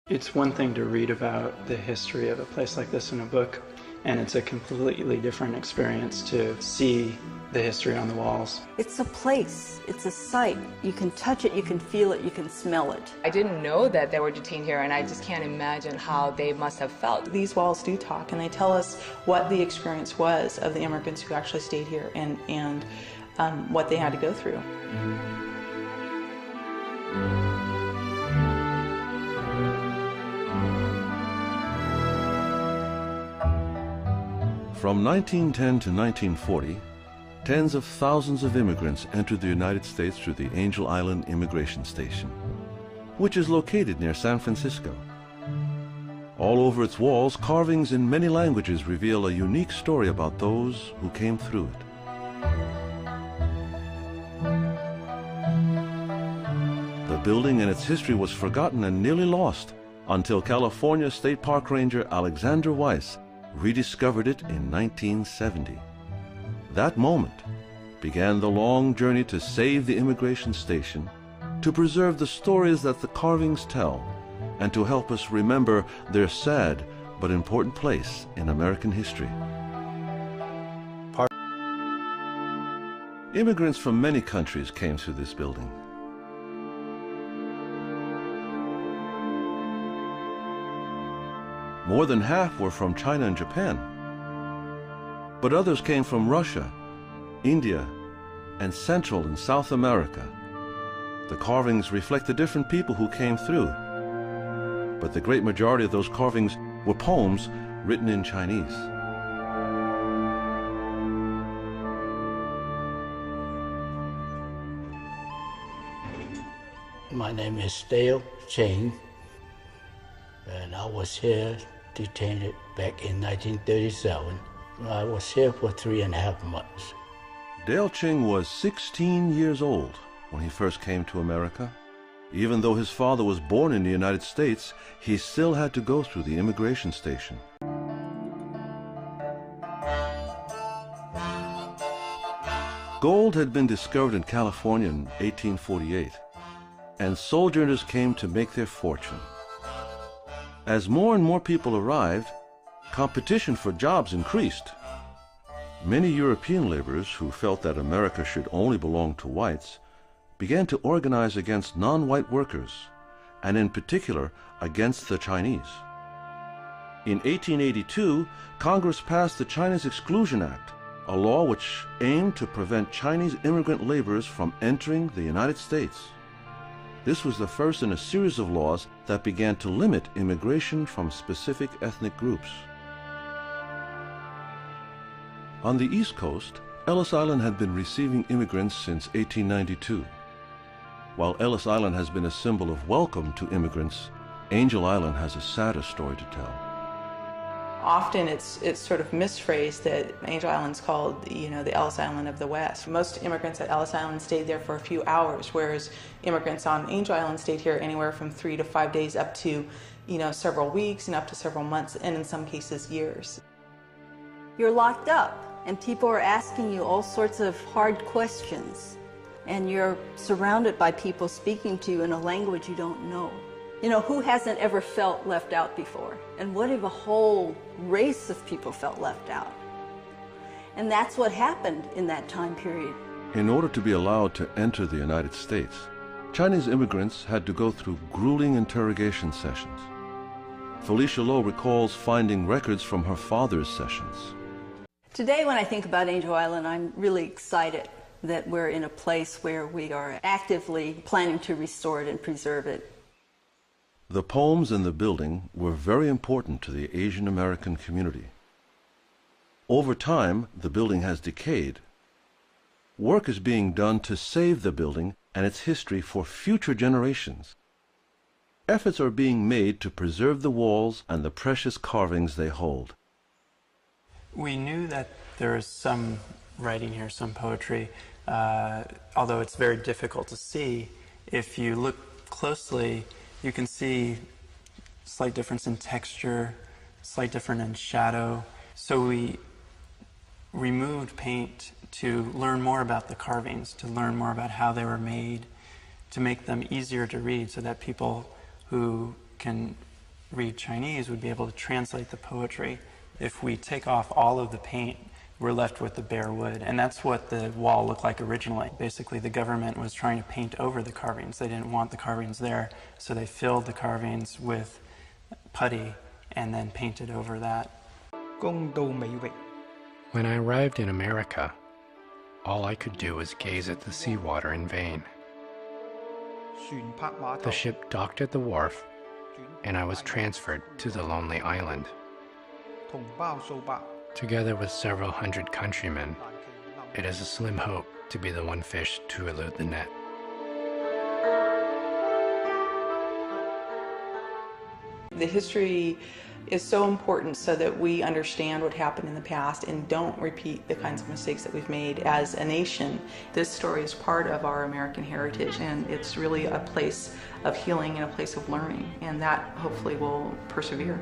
It's one thing to read about the history of a place like this in a book, and it's a completely different experience to see the history on the walls. It's a place, it's a site. You can touch it, you can feel it, you can smell it. I didn't know that they were detained here, and I just can't imagine how they must have felt. These walls do talk, and they tell us what the experience was of the immigrants who actually stayed here and what they had to go through. From 1910 to 1940, tens of thousands of immigrants entered the United States through the Angel Island Immigration Station, which is located near San Francisco. All over its walls, carvings in many languages reveal a unique story about those who came through it. The building and its history was forgotten and nearly lost until California State Park Ranger Alexander Weiss rediscovered it in 1970. That moment began the long journey to save the immigration station, to preserve the stories that the carvings tell, and to help us remember their sad but important place in American history. Immigrants from many countries came through this building. More than half were from China and Japan, but others came from Russia, India, and Central and South America. The carvings reflect the different people who came through, but the great majority of those carvings were poems written in Chinese. My name is Dale Ching, and I was here detained back in 1937. I was here for 3.5 months. Dale Ching was 16 years old when he first came to America. Even though his father was born in the United States, he still had to go through the immigration station. Gold had been discovered in California in 1848, and sojourners came to make their fortune. As more and more people arrived, competition for jobs increased. Many European laborers who felt that America should only belong to whites began to organize against non-white workers, and in particular against the Chinese. In 1882, Congress passed the Chinese Exclusion Act, a law which aimed to prevent Chinese immigrant laborers from entering the United States. This was the first in a series of laws that began to limit immigration from specific ethnic groups. On the East Coast, Ellis Island had been receiving immigrants since 1892. While Ellis Island has been a symbol of welcome to immigrants, Angel Island has a sadder story to tell. Often it's sort of misphrased that Angel Island's called, the Ellis Island of the West. Most immigrants at Ellis Island stayed there for a few hours, whereas immigrants on Angel Island stayed here anywhere from 3 to 5 days up to, several weeks and up to several months, and in some cases years. You're locked up, and people are asking you all sorts of hard questions, and you're surrounded by people speaking to you in a language you don't know. Who hasn't ever felt left out before? And what if a whole race of people felt left out? And that's what happened in that time period. In order to be allowed to enter the United States, Chinese immigrants had to go through grueling interrogation sessions. Felicia Lowe recalls finding records from her father's sessions. Today, when I think about Angel Island, I'm really excited that we're in a place where we are actively planning to restore it and preserve it. The poems in the building were very important to the Asian American community. Over time, the building has decayed. Work is being done to save the building and its history for future generations. Efforts are being made to preserve the walls and the precious carvings they hold. We knew that there is some writing here, some poetry, although it's very difficult to see. If you look closely, you can see slight difference in texture, slight difference in shadow. So we removed paint to learn more about the carvings, to learn more about how they were made, to make them easier to read so that people who can read Chinese would be able to translate the poetry. If we take off all of the paint, we're left with the bare wood. And that's what the wall looked like originally. Basically, the government was trying to paint over the carvings. They didn't want the carvings there, so they filled the carvings with putty and then painted over that. When I arrived in America, all I could do was gaze at the seawater in vain. The ship docked at the wharf, and I was transferred to the lonely island. Together with several hundred countrymen, it is a slim hope to be the one fish to elude the net. The history is so important so that we understand what happened in the past and don't repeat the kinds of mistakes that we've made as a nation. This story is part of our American heritage, and it's really a place of healing and a place of learning, and that hopefully will persevere.